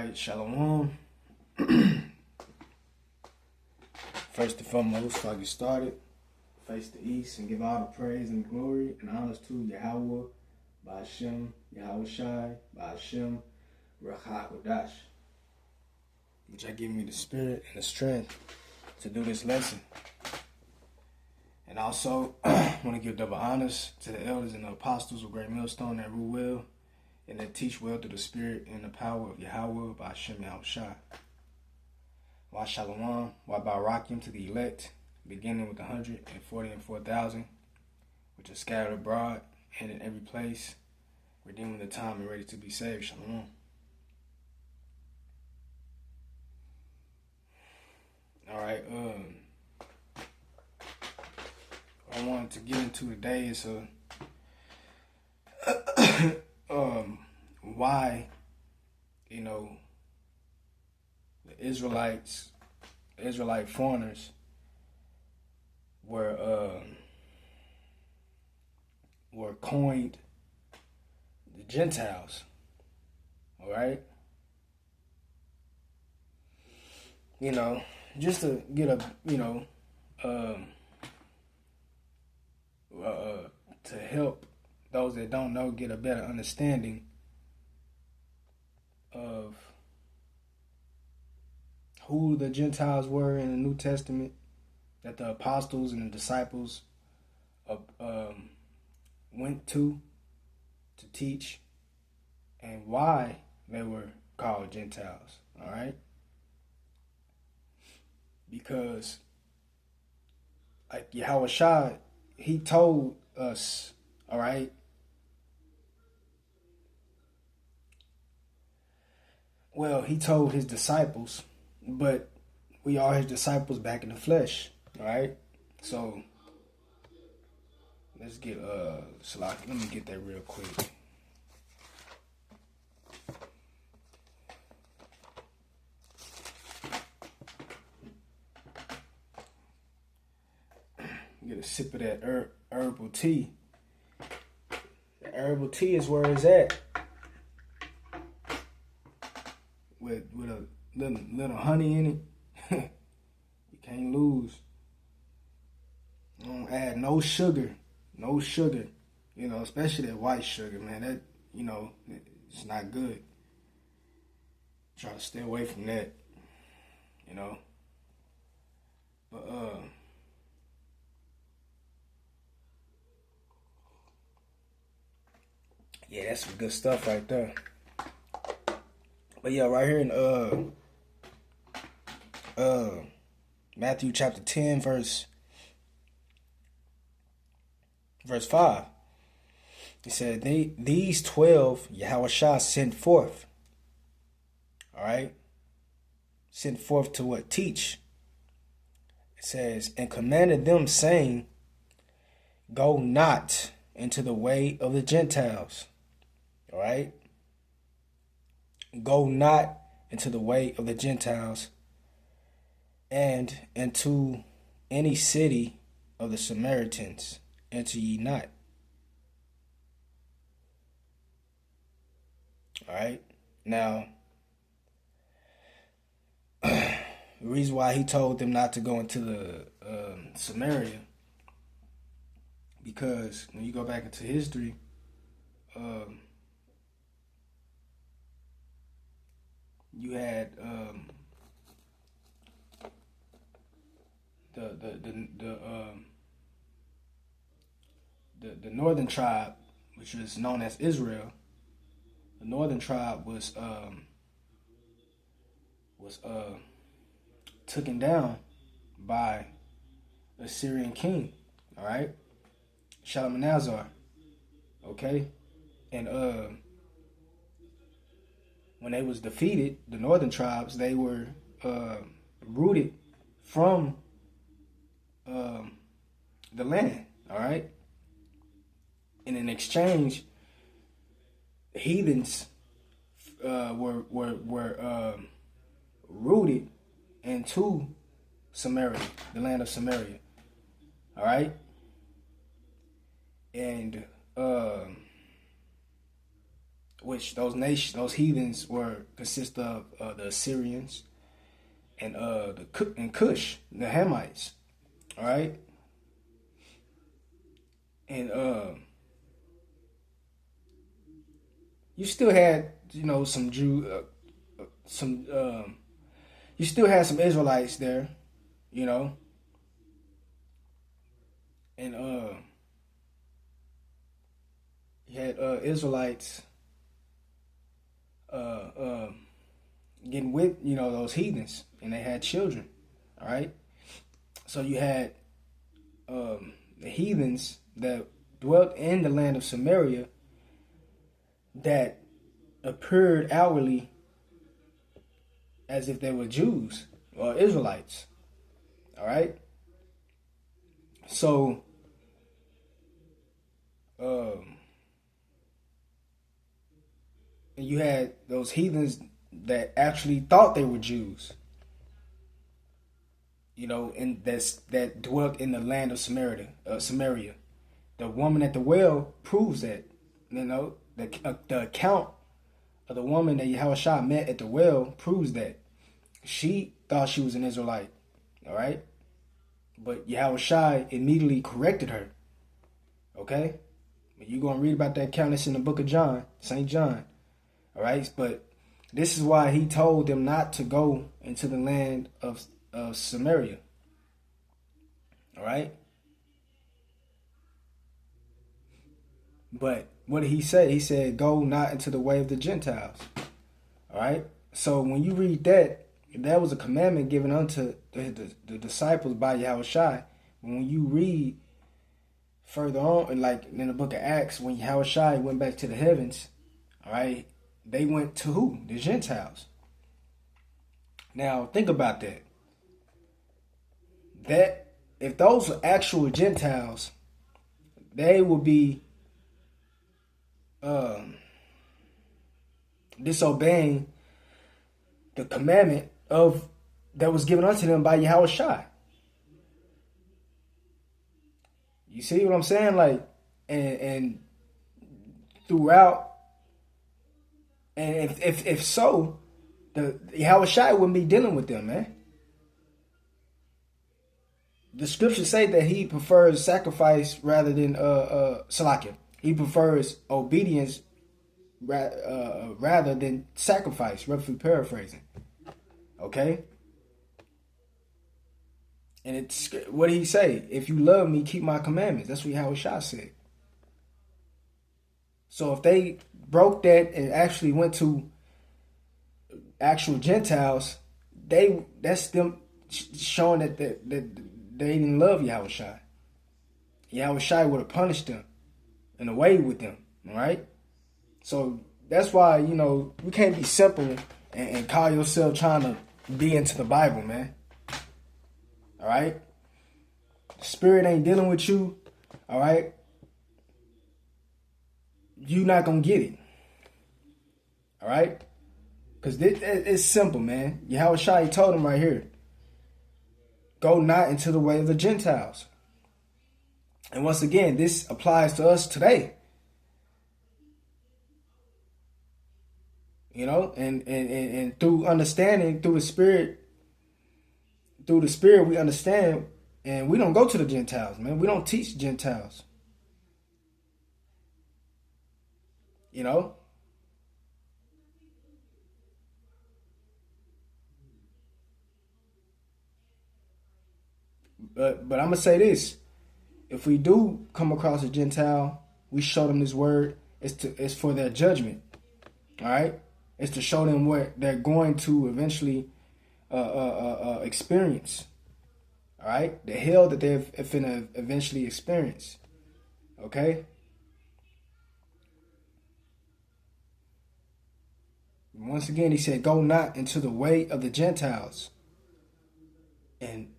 right, Shalom. First and foremost, before I get started, face the east and give all the praise and glory and honors to Yahweh, Ba'ashem, Yahweh Shai, Ba'ashem, Rachakodash, which has given me the spirit and the strength to do this lesson. And also, I want to give double honors to the elders and the apostles of Great Millstone that rule well and that teach well through the spirit and the power of Yahweh, Ba'ashem, Yahweh Shai. Wa Shalom, Wa Barakim to the elect, beginning with 144,000, which are scattered abroad and in every place, redeeming the time and ready to be saved. Shalom. All right, what I wanted to get into today is why, the Israelite foreigners were coined the Gentiles. All right, just to get a to help those that don't know get a better understanding of who the Gentiles were in the New Testament, that the apostles and the disciples went to teach, and why they were called Gentiles. All right, because like Yahweh Shai, he told us, all right, well, he told his disciples, but we are his disciples back in the flesh, all right? So let's get Salaki. Let me get that real quick. Get a sip of that herbal tea. The herbal tea is where it's at. With a little honey in it. You can't lose. Don't add no sugar. No sugar. Especially that white sugar, man. That, it's not good. Try to stay away from that. But yeah, that's some good stuff right there. But yeah, right here in Matthew chapter 10, verse 5, he said, these 12 Yahweh Shai sent forth. All right? Sent forth to what? Teach. It says, and commanded them, saying, go not into the way of the Gentiles. All right? Go not into the way of the Gentiles, and into any city of the Samaritans enter ye not. All right? Now, the reason why he told them not to go into the Samaria, because when you go back into history, you had the northern tribe, which was known as Israel. The northern tribe was taken down by a Syrian king. All right, Shalmaneser. Okay, and when they was defeated, the northern tribes, they were rooted from the land, all right? And in exchange, heathens were rooted into Samaria, the land of Samaria, all right? And which those heathens consist of the Assyrians and and Cush, the Hamites. All right, and you still had some some you still had some Israelites there, you know, and you had Israelites getting with those heathens, and they had children. All right, so you had the heathens that dwelt in the land of Samaria that appeared outwardly as if they were Jews or Israelites. All right, so and you had those heathens that actually thought they were Jews, and that dwelt in the land of Samaria. The woman at the well proves that. The account of the woman that Yahushua met at the well proves that. She thought she was an Israelite, all right? But Yahushua immediately corrected her, okay? You're going to read about that account. It's in the book of John, St. John, all right? But this is why he told them not to go into the land of Samaria, all right? But what did he say? He said, go not into the way of the Gentiles. All right? So when you read that was a commandment given unto the disciples by Yahushua. When you read further on, like in the book of Acts, when Yahushua went back to the heavens, all right, they went to who? The Gentiles. Now, think about that. That if those are actual Gentiles, they will be disobeying the commandment that was given unto them by Yahushua. You see what I'm saying? Like, and throughout, and if so, the Yahushua wouldn't be dealing with them, man. The scriptures say that he prefers sacrifice rather than salakia. He prefers obedience rather than sacrifice, roughly paraphrasing. Okay? And it's what did he say? If you love me, keep my commandments. That's what Yahushua said. So if they broke that and actually went to actual Gentiles, that's them showing that they didn't love Yahushua. Yahushua would have punished them and away with them, all right? So that's why, we can't be simple and call yourself trying to be into the Bible, man. All right? The Spirit ain't dealing with you, all right? You're not going to get it, all right? Because it's simple, man. Yahushua told him right here, go not into the way of the Gentiles. And once again, this applies to us today. And through understanding, through the Spirit, we understand, and we don't go to the Gentiles, man. We don't teach Gentiles. But I'm gonna say this. If we do come across a Gentile, we show them this word. It's for their judgment. All right? It's to show them what they're going to eventually experience. All right? The hell that they're finna eventually experience. Okay? Once again, he said, go not into the way of the Gentiles, and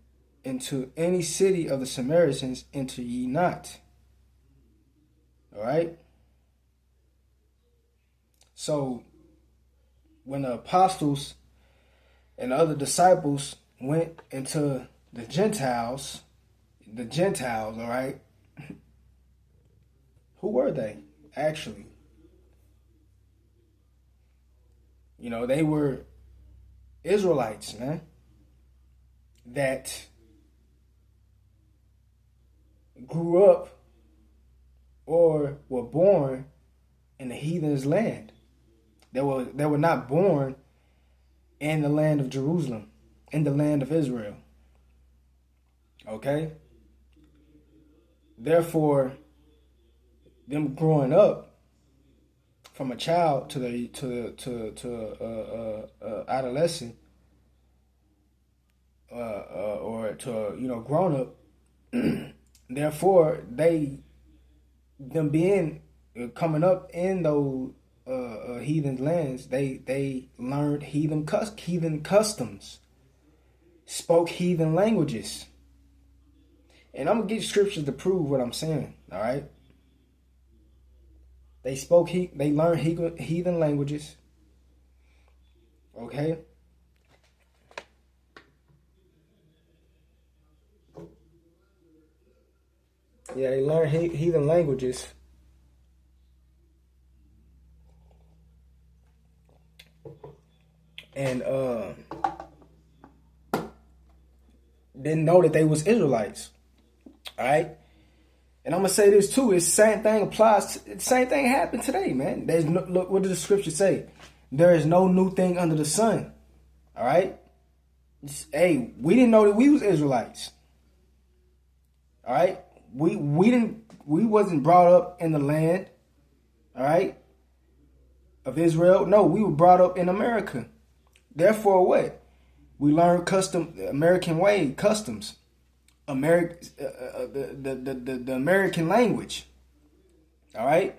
into any city of the Samaritans enter ye not. All right? So, when the apostles and the other disciples went into the Gentiles, all right, who were they, actually? They were Israelites, man, that grew up or were born in the heathen's land. They were not born in the land of Jerusalem, in the land of Israel. Okay? Therefore, them growing up from a child to adolescent, or to grown up. Therefore, them being coming up in those heathen lands, they learned heathen customs, spoke heathen languages, and I'm gonna give scriptures to prove what I'm saying. All right. They learned heathen languages. Okay. Yeah, they learned heathen languages. And didn't know that they was Israelites. All right. And I'm gonna say this too. It's same thing applies. Same thing happened today, man. Look, what does the scripture say? There is no new thing under the sun. All right. Hey, we didn't know that we was Israelites. All right. We wasn't brought up in the land. All right. Of Israel. No, we were brought up in America. Therefore, what? We learned American way customs. The American language. All right.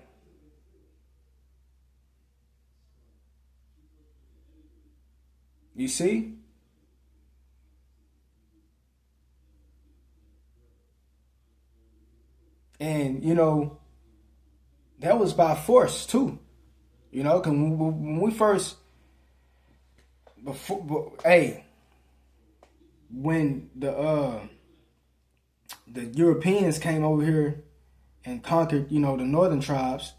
You see? And that was by force too. Because when we first when the Europeans came over here and conquered, the northern tribes,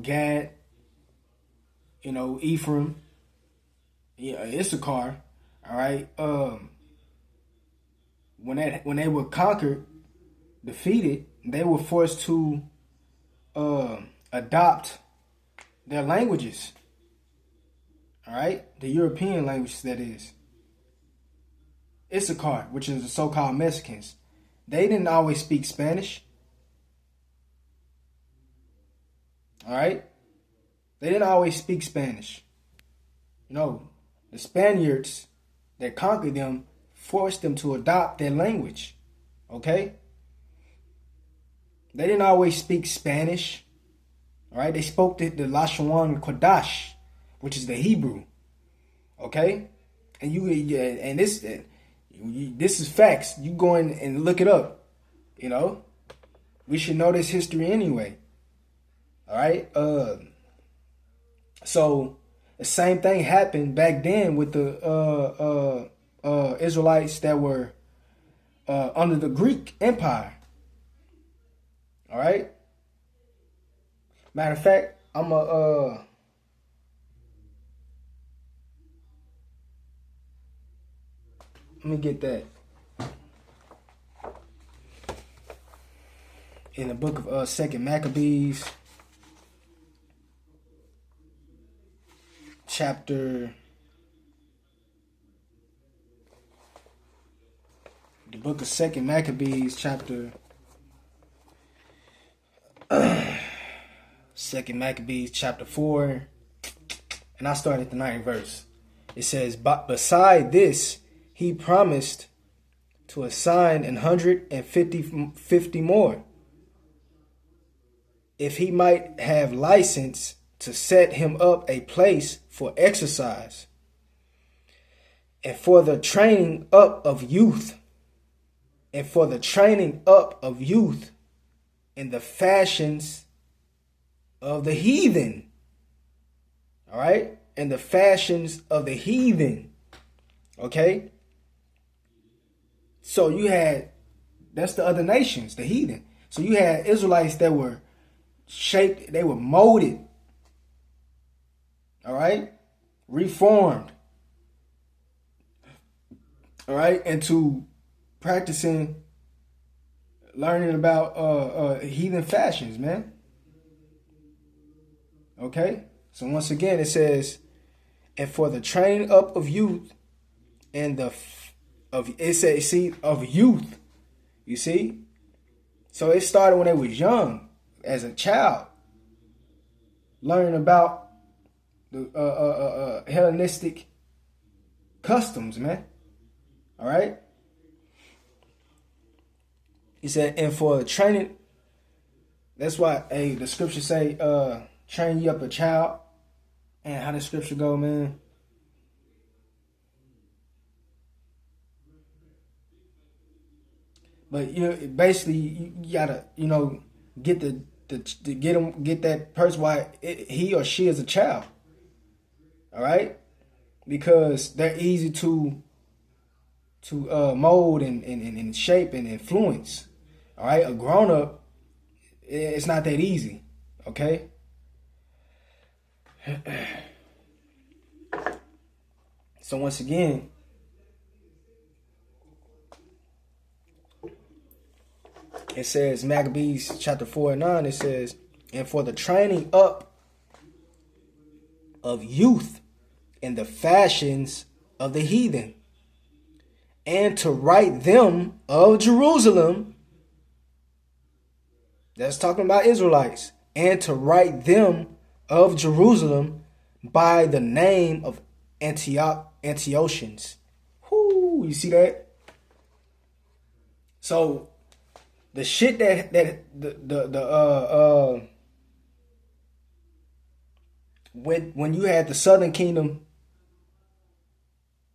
Gad, Ephraim, Issachar, all right. When they were conquered, defeated, they were forced to adopt their languages. All right, the European languages, that is. Issachar, which is the so-called Mexicans. They didn't always speak Spanish. All right? They didn't always speak Spanish. The Spaniards that conquered them forced them to adopt their language. Okay? They didn't always speak Spanish. All right? They spoke the Lashon Kodash, which is the Hebrew. Okay? And this is facts. You go in and look it up. We should know this history anyway. All right. So the same thing happened back then with the Israelites that were under the Greek Empire. All right. Matter of fact, let me get that. In the book of 2 Maccabees, the book of 2 Maccabees, chapter 4, and I start at the 9th verse. It says, "But beside this, he promised to assign 150 more, if he might have license to set him up a place for exercise, and for the training up of youth, in the fashions of the heathen." All right? In the fashions of the heathen. Okay? So that's the other nations, the heathen. So you had Israelites that were shaped, they were molded. All right? reformed, all right, into practicing, learning about heathen fashions, man. Okay? So once again, it says, and for the training up of youth and it says, see, of youth. You see? So it started when they was young, as a child, learning about the Hellenistic customs, man. All right? He said, and for the training, that's why, hey, the scripture say, train you up a child. And how the scripture go, man? But basically, you gotta, get get that person why he or she is a child. All right, because they're easy to mold and shape and influence. All right, a grown up, it's not that easy. Okay. So once again, it says, Maccabees chapter 4 and 9, it says, and for the training up of youth in the fashions of the heathen, and to write them of Jerusalem, that's talking about Israelites, and to write them of Jerusalem by the name of Antiochians. Whoo, you see that? So the shit that when you had the Southern Kingdom,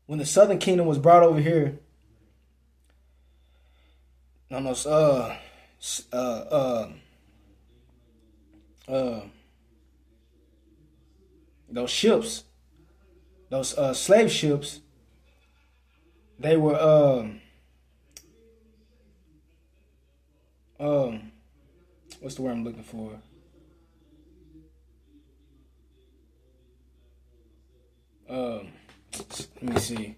when the Southern Kingdom was brought over here, on those ships, those slave ships, they were what's the word I'm looking for? Let me see.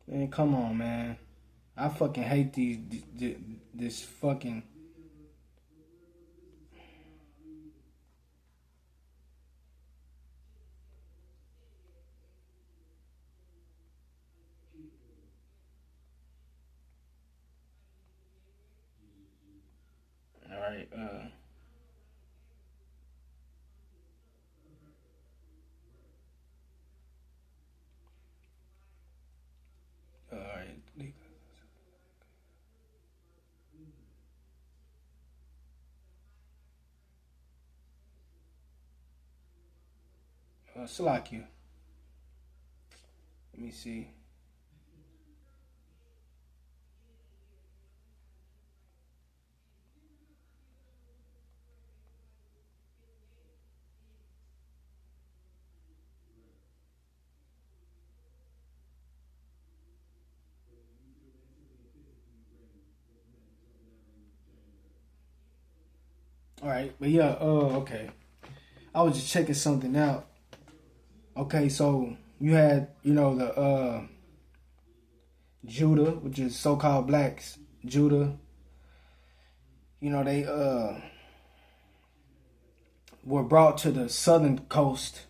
Man, come on, man. I fucking hate this fucking. All right. All right. Salakia. Let me see. All right, but yeah. Okay. I was just checking something out. Okay, so you had, the Judah, which is so-called blacks. Judah, they were brought to the southern coast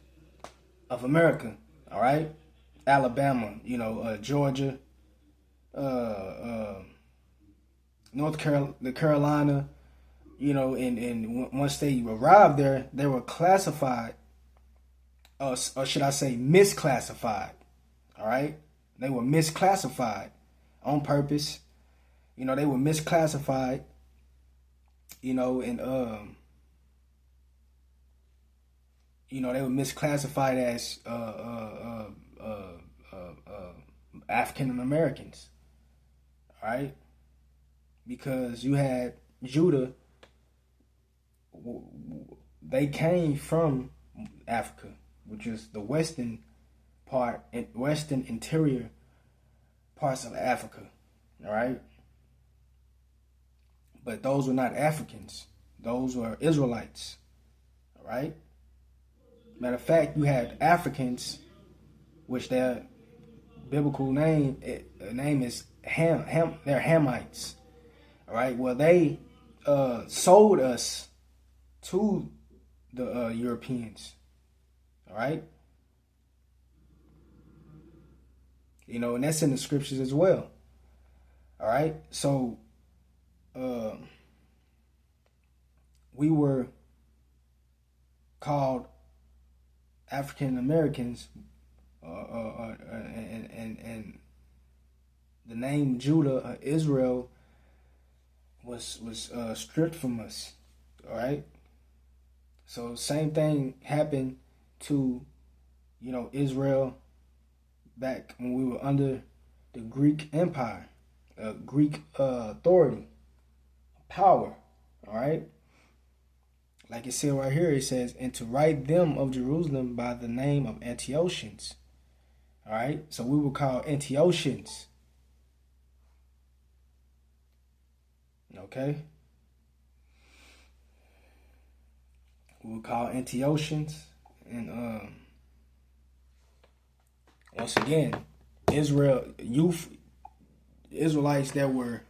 of America. All right, Alabama, Georgia, North Carolina, and once they arrived there, they were classified, or should I say misclassified. All right, they were misclassified on purpose. They were misclassified. And they were misclassified as African Americans. All right, because you had Judah, they came from Africa, which is the western part and western interior parts of Africa. All right. But those were not Africans. Those were Israelites. All right. Matter of fact, you had Africans, which their biblical name is Ham. They're Hamites. All right. Well, they sold us to the Europeans. All right. You know, and that's in the scriptures as well. All right. So we were called African Americans, and the name Judah, Israel, was stripped from us. All right. So same thing happened to, you know, Israel back when we were under the Greek Empire, Greek authority, power. All right. Like it said right here, it says, and to write them of Jerusalem by the name of Antiochians. All right. So we were called Antiochians. Okay. We were called Antiochians. And once again, Israelites that were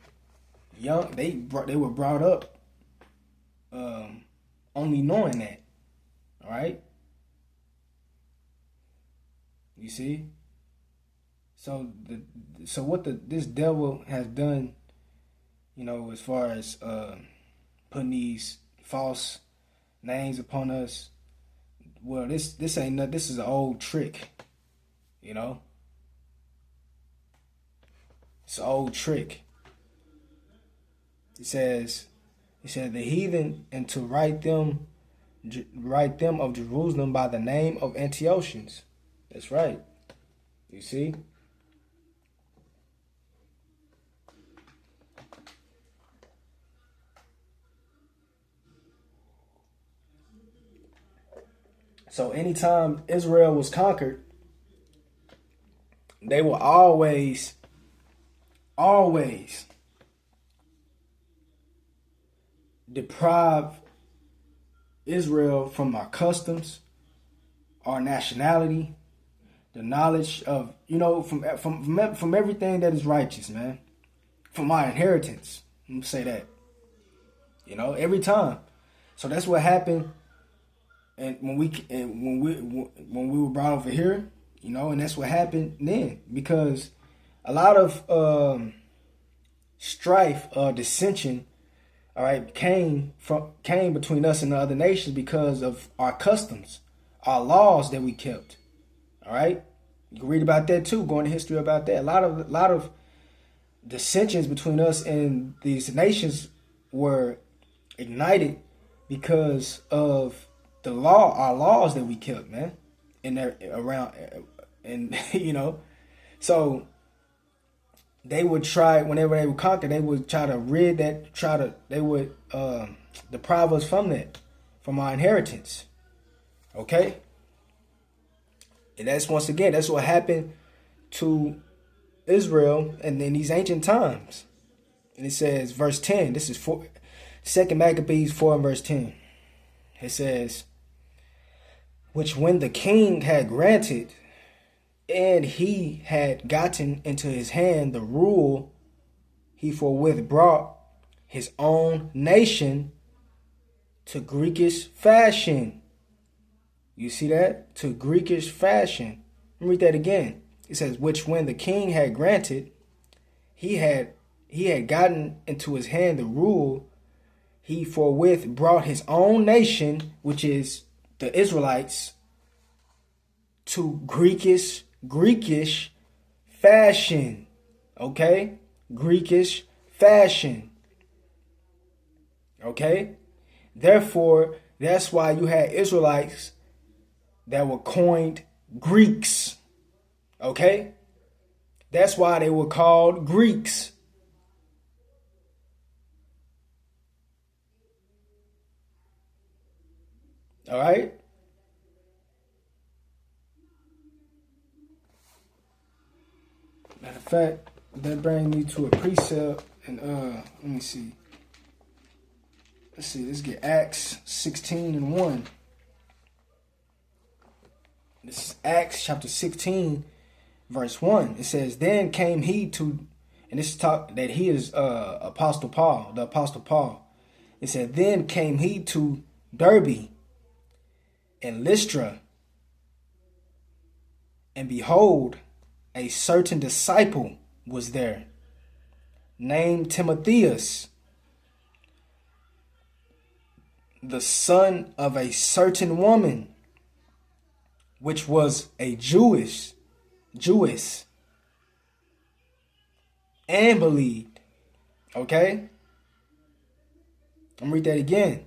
young, they were brought up only knowing that. All right. You see. So what this devil has done, you know, as far as putting these false names upon us. Well, this ain't nothing. This is an old trick. You know. It's an old trick. It said the heathen, and to write them of Jerusalem by the name of Antiochians. That's right. You see? So anytime Israel was conquered, they will always deprive Israel from our customs, our nationality, the knowledge of, you know, from everything that is righteous, man. From our inheritance. Let me say that. You know, every time. So that's what happened. And when we were brought over here, you know, and that's what happened then, because a lot of strife, dissension, all right, came between us and the other nations because of our customs, our laws that we kept. All right, you can read about that too, go into history about that. A lot of dissensions between us and these nations were ignited because of our laws that we kept, man, and around, and you know, so they would try, whenever they would conquer, they would try to they would deprive us from that, from our inheritance. Okay, and that's what happened to Israel and in these ancient times. And it says, verse 10. This is 2 Maccabees 4 and verse 10. It says, which when the king had granted, and he had gotten into his hand the rule, he forthwith brought his own nation to Greekish fashion. You see that? To Greekish fashion. Let me read that again. It says, which when the king had granted, he had gotten into his hand the rule, he forthwith brought his own nation, which is the Israelites, to Greekish fashion. Okay? Greekish fashion. Okay? Therefore, that's why you had Israelites that were coined Greeks. Okay? That's why they were called Greeks. All right. Matter of fact, that brings me to a precept, and let me see. Let's get Acts 16:1. This is Acts chapter 16, verse 1. It says, then came he to, and this is talk that he is Apostle Paul, the Apostle Paul. It said, then came he to Derbe and Lystra, and behold, a certain disciple was there, named Timotheus, the son of a certain woman, which was a Jewess, and believed. Okay? I'm gonna read that again.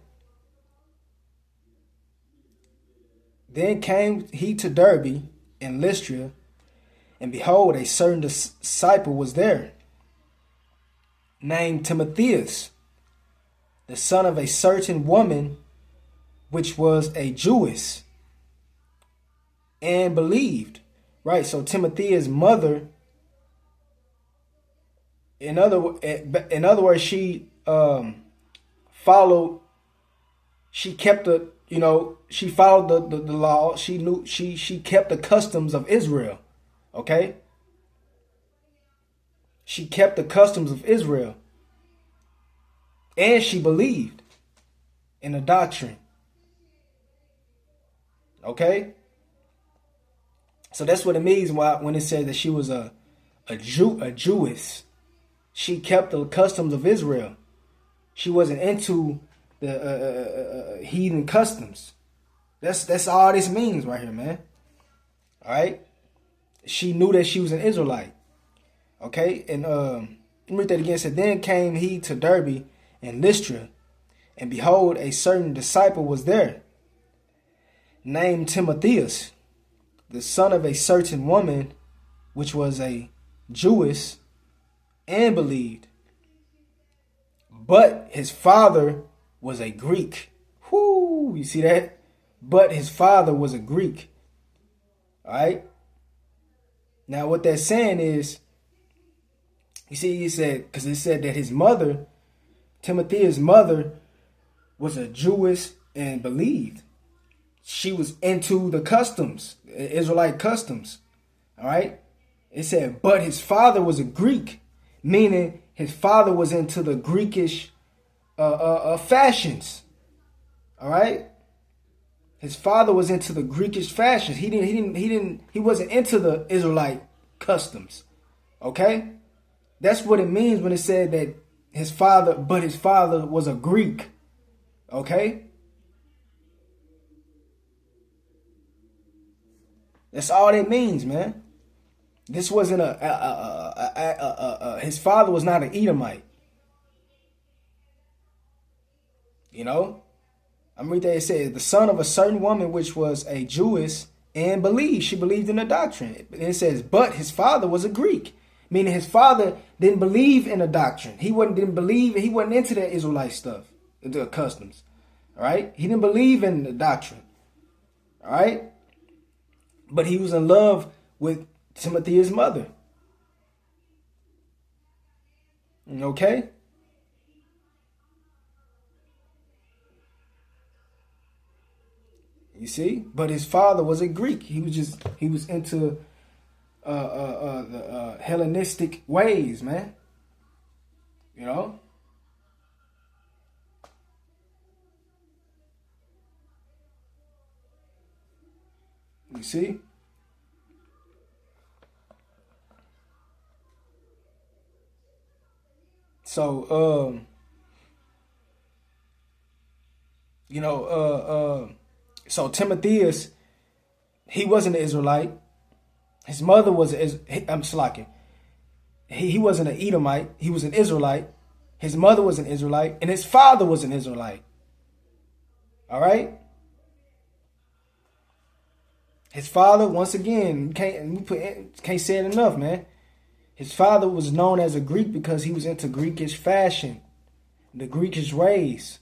Then came he to Derbe and Lystra, and behold, a certain disciple was there, named Timotheus, the son of a certain woman, which was a Jewess, and believed. Right, so Timotheus' mother, in other words, she followed. She kept she followed the law. She knew she kept the customs of Israel. Okay, she kept the customs of Israel, and she believed in the doctrine. Okay. So that's what it means when it says that she was a Jewess. She kept the customs of Israel. She wasn't into the heathen customs. That's all this means right here, man. All right. She knew that she was an Israelite. Okay, and let me read that again. It said, then came he to Derbe and Lystra, and behold, a certain disciple was there, named Timotheus, the son of a certain woman, which was a Jewess, and believed. But his father was a Greek. Whoo, you see that? But his father was a Greek. All right. Now what that's saying is, you see, he said, because it said that his mother, Timotheus' mother, was a Jewess and believed. She was into the customs, Israelite customs. All right. It said, but his father was a Greek, meaning his father was into the Greekish fashions. All right. His father was into the Greekish fashions. He wasn't into the Israelite customs. Okay. That's what it means when it said that his father was a Greek. Okay. That's all it means, man. This wasn't his father was not an Edomite. You know? I'm reading that it says, the son of a certain woman, which was a Jewess, and believed. She believed in the doctrine. And it says, but his father was a Greek. Meaning his father didn't believe in the doctrine. He wasn't into that Israelite stuff, the customs. All right? He didn't believe in the doctrine. All right? But he was in love with Timotheus' mother. Okay? You see? But his father was a Greek. He was into the Hellenistic ways, man. You know? You see? So, so Timotheus, he wasn't an Israelite. His mother was I'm slacking. He wasn't an Edomite. He was an Israelite. His mother was an Israelite, and his father was an Israelite. All right. His father, once again, can't say it enough, man. His father was known as a Greek because he was into Greekish fashion, the Greekish ways.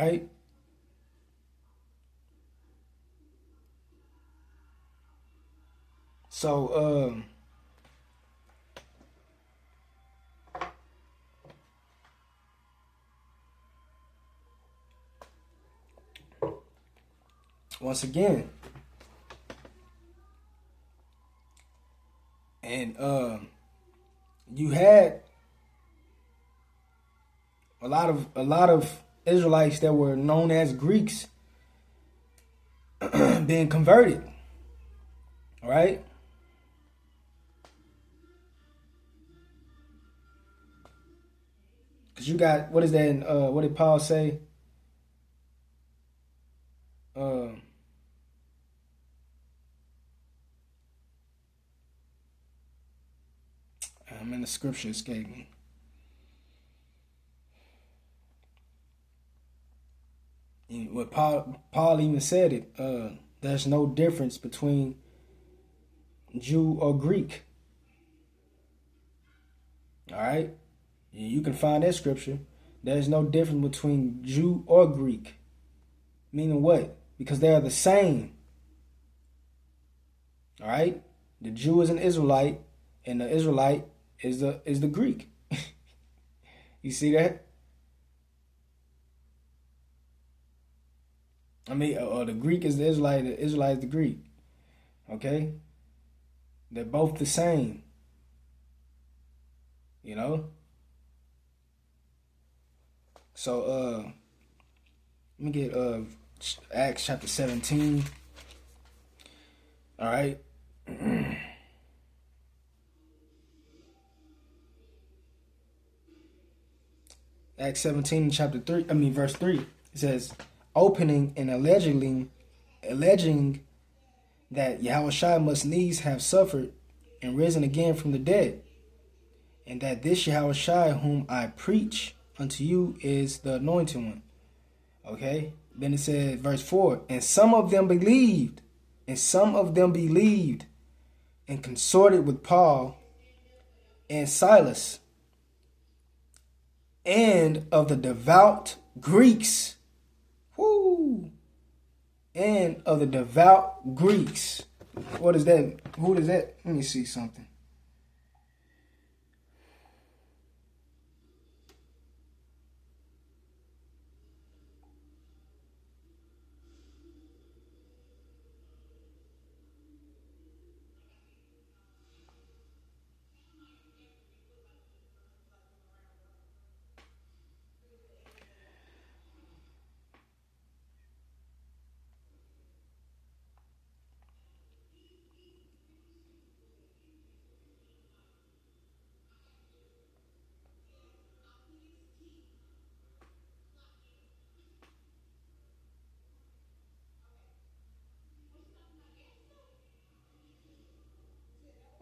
right? So, once again, and you had a lot of Israelites that were known as Greeks being converted, right? Because you got, what is that? What did Paul say? I'm in the scripture escape me. What Paul even said it. There's no difference between Jew or Greek. All right, you can find that scripture. There's no difference between Jew or Greek. Meaning what? Because they are the same. All right, the Jew is an Israelite, and the Israelite is the Greek. You see that? I mean, the Greek is the Israelite. The Israelite is the Greek. Okay, they're both the same. You know. So let me get Acts chapter 17. All right. Acts 17, chapter 3, verse 3. It says, opening and alleging that Yahushua must needs have suffered and risen again from the dead, and that this Yahushua whom I preach unto you is the anointed one. Okay? Then it says, verse 4, and some of them believed, and consorted with Paul and Silas, and of the devout Greeks. Woo! And of the devout Greeks. What is that? Who is that? Let me see something.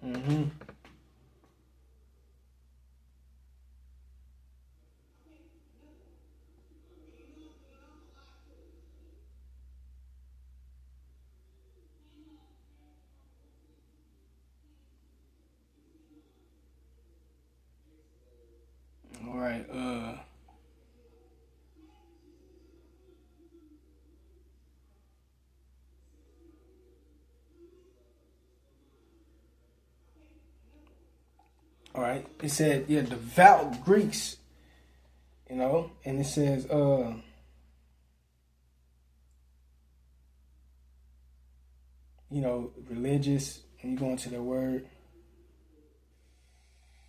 Mm-hmm. All right. All right. It said, yeah, devout Greeks. You know, and it says, you know, religious, and you go into the word.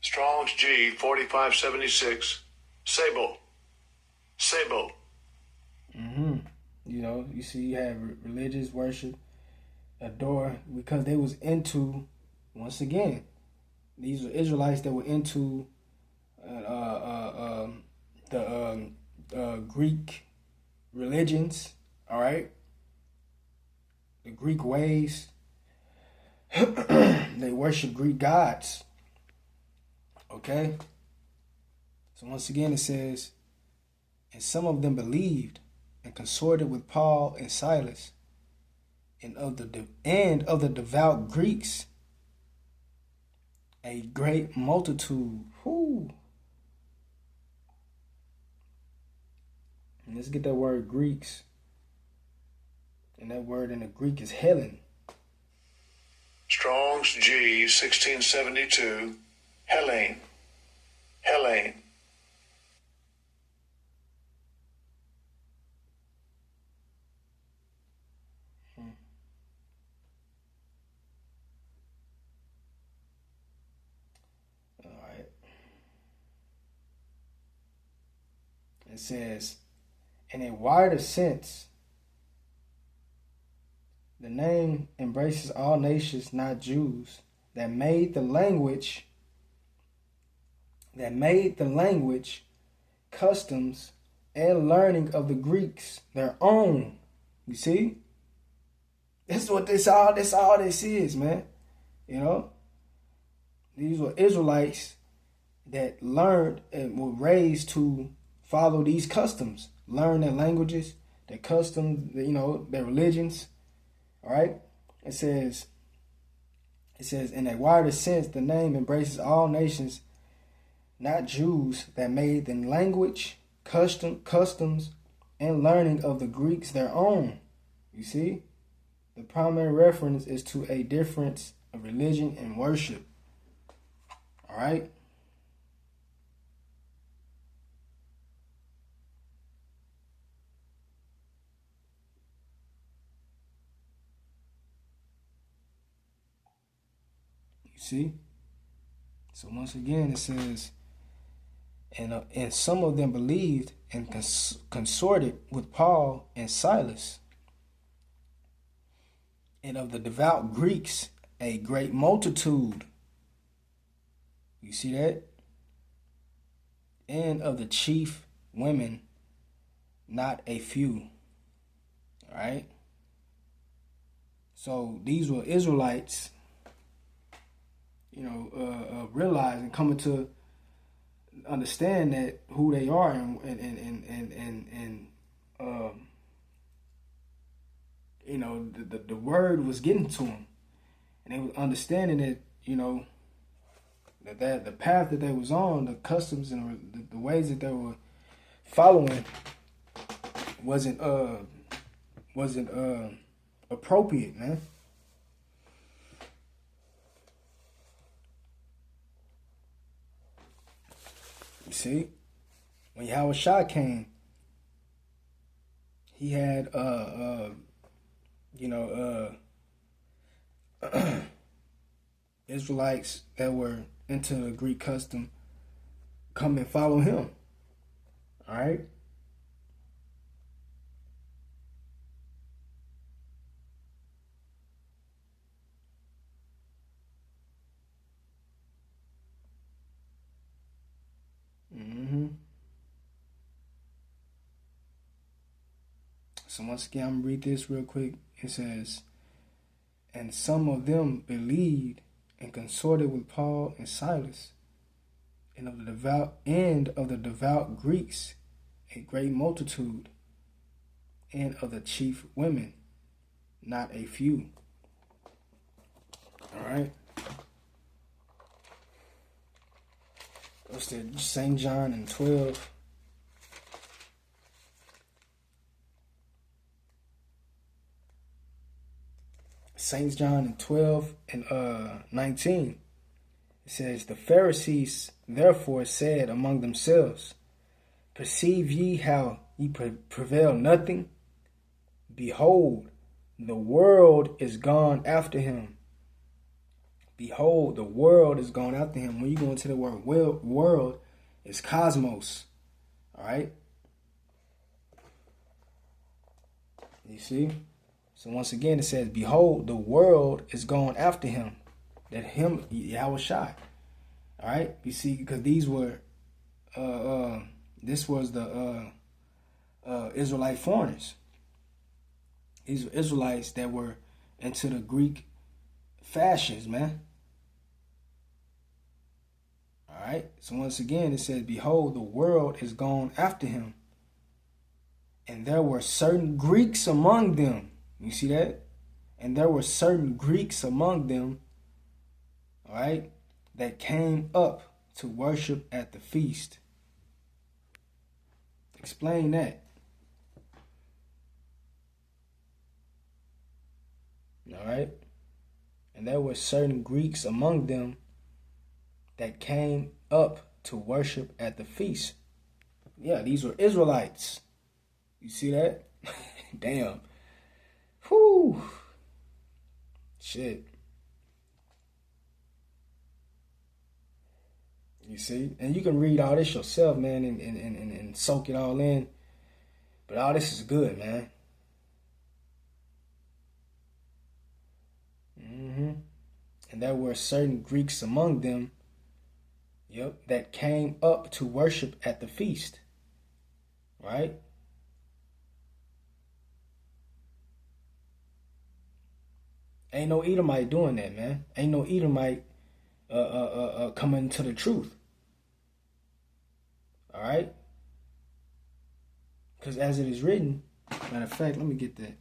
Strong's G 4576. Sable. Mm-hmm. You know, you see, you have religious worship, adore, because they was into, once again, these were Israelites that were into the Greek religions. All right, the Greek ways. They worship Greek gods. Okay. So once again, it says, and some of them believed and consorted with Paul and Silas, and of the devout Greeks, a great multitude. Whoo. And let's get that word Greeks. And that word in the Greek is Helen. Strong's G 1672. Helene. Helene. All right. It says, in a wider sense, the name embraces all nations, not Jews, that made the language, customs, and learning of the Greeks their own. You see? That's what all this is, man. You know? These were Israelites that learned and were raised to follow these customs, learn their languages, their customs, their religions. All right? It says, in a wider sense, the name embraces all nations, not Jews, that made the language, customs, and learning of the Greeks their own. You see? The primary reference is to a difference of religion and worship. All right? You see? So once again, it says, and some of them believed and consorted with Paul and Silas. And of the devout Greeks, a great multitude. You see that? And of the chief women, not a few. All right? So these were Israelites, realizing, coming to understand that who they are, and the word was getting to them, and they were understanding that that the path that they was on, the customs and the ways that they were following wasn't appropriate, man. You see, when Yahushua came, he had Israelites that were into the Greek custom come and follow him. All right. So once again, I'm going to read this real quick. It says, and some of them believed and consorted with Paul and Silas, and of the devout Greeks, a great multitude, and of the chief women, not a few. All right. What's that? St. John and 12. St. John in 12 and 19. It says, the Pharisees therefore said among themselves, perceive ye how ye prevail nothing? Behold, the world is gone after him. Behold, the world is gone after him. When you go into the word world, it's cosmos. All right? You see? So once again, it says, behold, the world is going after him. That him, Yahushua. All right? You see, because these were, this was the Israelite foreigners. These were Israelites that were into the Greek fashions, man. All right? So once again, it says, behold, the world is going after him. And there were certain Greeks among them. You see that? And there were certain Greeks among them, all right, that came up to worship at the feast. Explain that. And there were certain Greeks among them that came up to worship at the feast. Yeah, these were Israelites. You see that? Damn. Whew. Shit. You see? And you can read all this yourself, man, and soak it all in. But all this is good, man. And there were certain Greeks among them, that came up to worship at the feast. Right? Ain't no Edomite doing that, man. Ain't no Edomite coming to the truth. All right? Because as it is written, matter of fact, let me get that.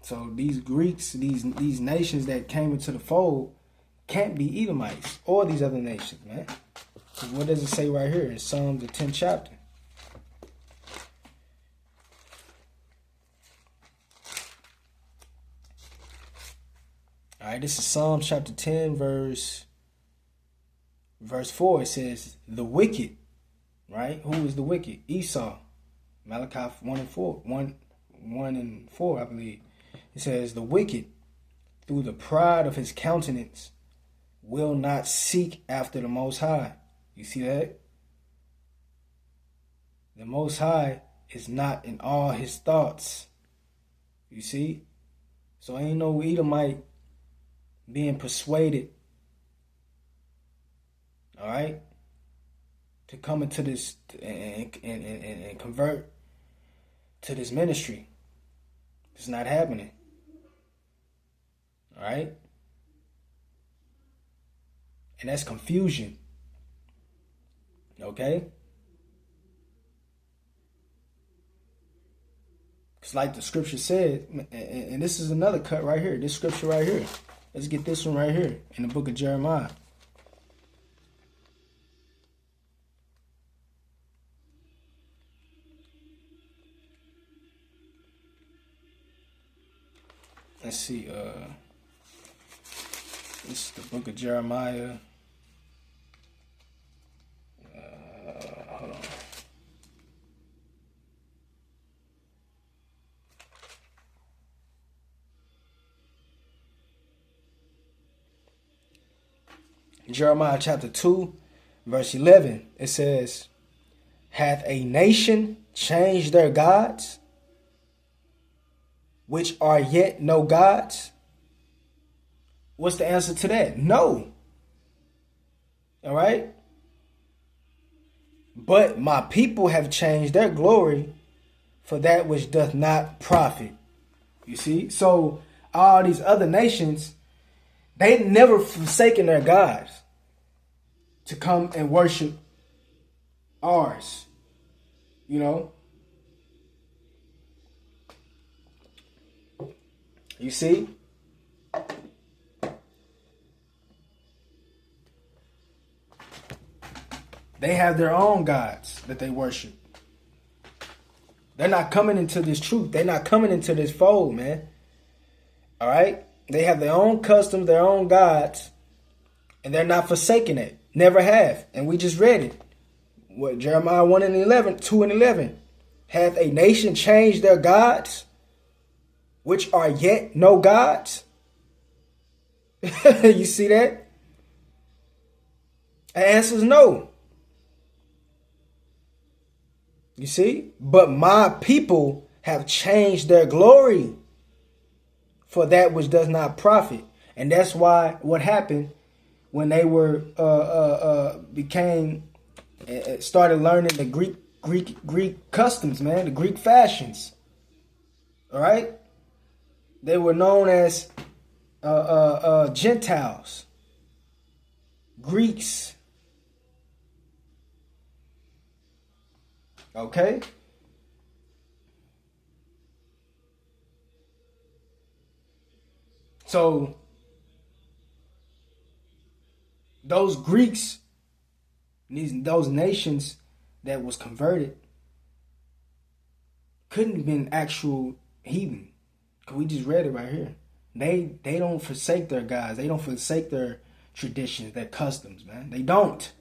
So these Greeks, these nations that came into the fold can't be Edomites or these other nations, man. Because what does it say right here in Psalms, the 10th chapter? All right, this is Psalms chapter 10, verse 4. It says, the wicked, right? Who is the wicked? Esau. Malachi 1 and 4. 1 and 4, I believe. It says, the wicked, through the pride of his countenance, will not seek after the Most High. You see that? The Most High is not in all his thoughts. You see? So ain't no Edomite being persuaded, all right, to come into this and convert to this ministry. It's not happening. All right? And that's confusion. Okay? It's like the scripture said, and this is another cut right here. This scripture right here. Let's get this one right here in the book of Jeremiah. Let's see. This is the book of Jeremiah. Hold on. Jeremiah chapter 2, verse 11. It says, hath a nation changed their gods, which are yet no gods? What's the answer to that? No. All right? But my people have changed their glory for that which doth not profit. You see? So all these other nations, they never forsaken their gods to come and worship ours. You know? You see? They have their own gods that they worship. They're not coming into this truth. They're not coming into this fold, man. All right? They have their own customs, their own gods, and they're not forsaking it. Never have. And we just read it. What, Jeremiah 1 and 11, 2 and 11. Hath a nation changed their gods, which are yet no gods? You see that? The answer is no. You see? But my people have changed their glory for that which does not profit. And that's why what happened when they were started learning the Greek customs, man, the Greek fashions. All right? They were known as Gentiles, Greeks. Okay? So those Greeks, those nations that was converted, couldn't have been actual heathen. Cause we just read it right here. They don't forsake their gods. They don't forsake their traditions, their customs, man. They don't.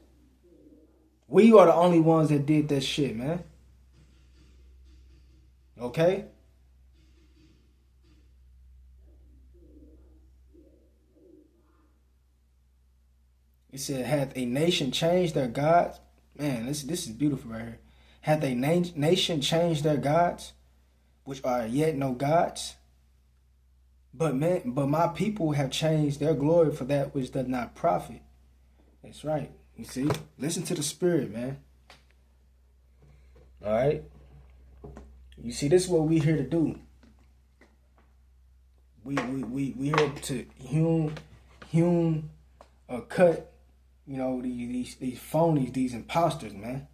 We are the only ones that did that shit, man. Okay? It said, hath a nation changed their gods? Man, this is beautiful right here. Hath a nation changed their gods, which are yet no gods? But my people have changed their glory for that which does not profit. That's right. You see? Listen to the Spirit, man. All right? You see, this is what we here to do. We here to hewn or cut, you know, these phonies, these imposters, man.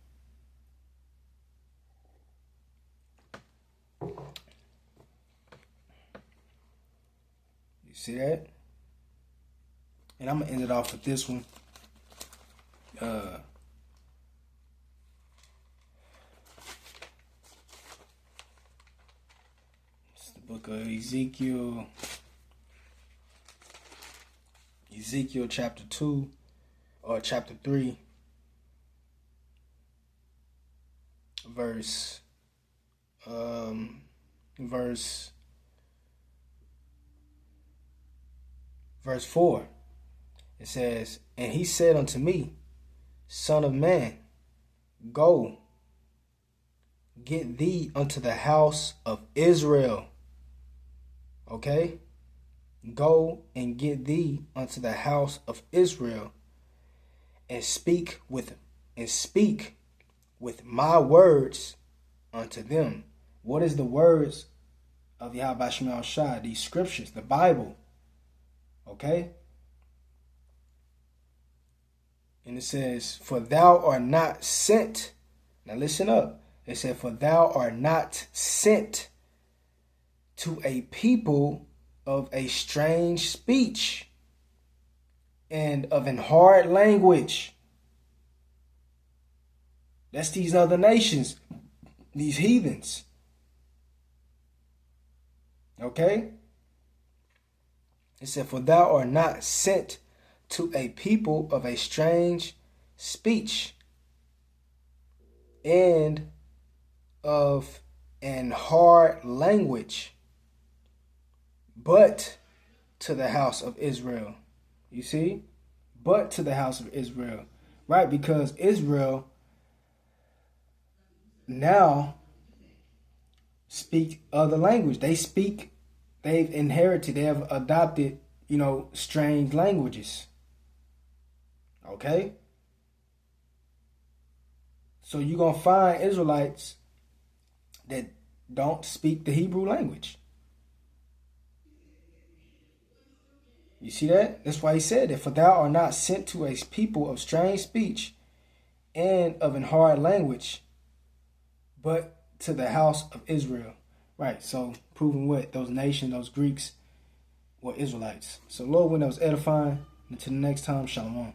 You see that? And I'm gonna end it off with this one. It's the book of Ezekiel chapter 2 or chapter 3, verse 4. It says, and he said unto me, Son of man, go, get thee unto the house of Israel. Okay? Go and get thee unto the house of Israel, and speak with my words unto them. What is the words of Yahweh Shema Shai? These scriptures, the Bible. Okay? And it says, for thou art not sent. Now listen up. It said, for thou art not sent to a people of a strange speech and of an hard language. That's these other nations, these heathens. Okay? It said, for thou art not sent to a people of a strange speech and of an hard language, but to the house of Israel. You see? But to the house of Israel. Right? Because Israel now speak other language. They've inherited, they have adopted, you know, strange languages. Okay? So you're going to find Israelites that don't speak the Hebrew language. You see that? That's why he said that. For thou art not sent to a people of strange speech and of an hard language, but to the house of Israel. Right, so proving what? Those nations, those Greeks were Israelites. So Lord, when that was edifying, until the next time, shalom.